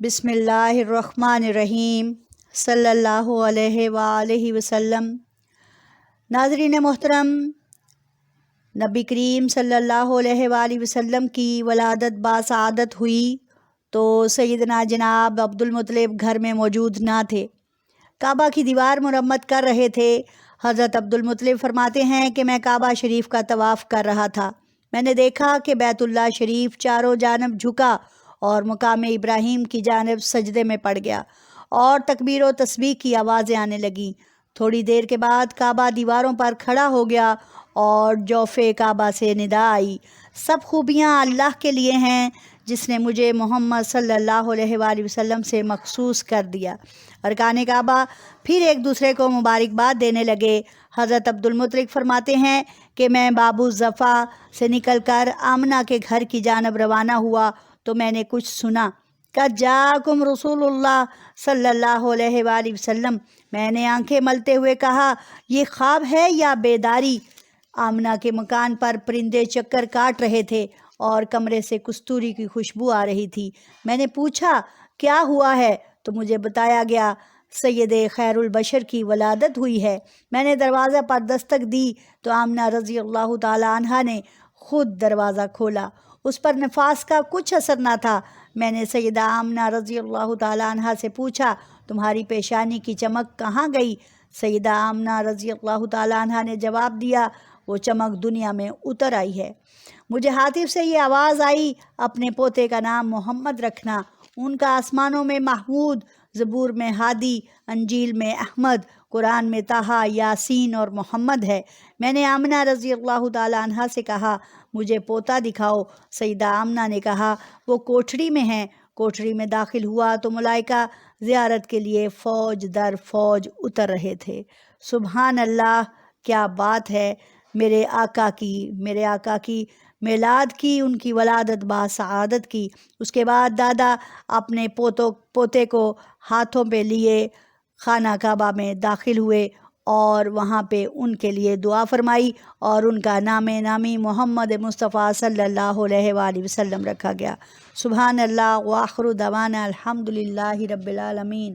بسم اللہ الرحمن الرحیم صلی اللہ علیہ وآلہ وسلم۔ ناظرین محترم، نبی کریم صلی اللہ علیہ وآلہ وسلم کی ولادت باسعادت ہوئی تو سیدنا جناب عبد المطلب گھر میں موجود نہ تھے، کعبہ کی دیوار مرمت کر رہے تھے۔ حضرت عبد المطلب فرماتے ہیں کہ میں کعبہ شریف کا طواف کر رہا تھا، میں نے دیکھا کہ بیت اللہ شریف چاروں جانب جھکا اور مقام ابراہیم کی جانب سجدے میں پڑ گیا اور تکبیر و تسبیح کی آوازیں آنے لگیں۔ تھوڑی دیر کے بعد کعبہ دیواروں پر کھڑا ہو گیا اور جوف کعبہ سے ندا آئی، سب خوبیاں اللہ کے لیے ہیں جس نے مجھے محمد صلی اللہ علیہ وآلہ وسلم سے مخصوص کر دیا۔ ارکان کعبہ پھر ایک دوسرے کو مبارکباد دینے لگے۔ حضرت عبد المطلب فرماتے ہیں کہ میں باب الظفا سے نکل کر آمنہ کے گھر کی جانب روانہ ہوا تو میں نے کچھ سنا۔ قد جاءکم رسول اللہ صلی اللہ علیہ وآلہ وسلم۔ میں نے آنکھیں ملتے ہوئے کہا، یہ خواب ہے یا بیداری؟ آمنہ کے مکان پر پرندے چکر کاٹ رہے تھے اور کمرے سے کستوری کی خوشبو آ رہی تھی۔ میں نے پوچھا کیا ہوا ہے تو مجھے بتایا گیا سید خیر البشر کی ولادت ہوئی ہے۔ میں نے دروازہ پر دستک دی تو آمنہ رضی اللہ تعالی عنہا نے خود دروازہ کھولا، اس پر نفاس کا کچھ اثر نہ تھا۔ میں نے سیدہ آمنہ رضی اللہ تعالی عنہا سے پوچھا، تمہاری پیشانی کی چمک کہاں گئی؟ سیدہ آمنہ رضی اللہ تعالی عنہا نے جواب دیا، وہ چمک دنیا میں اتر آئی ہے۔ مجھے ہاتف سے یہ آواز آئی، اپنے پوتے کا نام محمد رکھنا، ان کا آسمانوں میں محمود، زبور میں ہادی، انجیل میں احمد، قرآن میں طٰہٰ، یاسین اور محمد ہے۔ میں نے آمنہ رضی اللہ تعالی عنہا سے کہا، مجھے پوتا دکھاؤ۔ سیدہ آمنہ نے کہا، وہ کوٹھڑی میں ہیں۔ کوٹھڑی میں داخل ہوا تو ملائکہ زیارت کے لیے فوج در فوج اتر رہے تھے۔ سبحان اللہ، کیا بات ہے! میرے آقا کی میلاد کی، ان کی ولادت باسعادت کی۔ اس کے بعد دادا اپنے پوتے کو ہاتھوں پہ لیے خانہ کعبہ میں داخل ہوئے اور وہاں پہ ان کے لیے دعا فرمائی اور ان کا نام نامی محمد مصطفیٰ صلی اللہ علیہ وآلہ وسلم رکھا گیا۔ سبحان اللہ، وآخر دعوانا الحمد للہ رب العالمین۔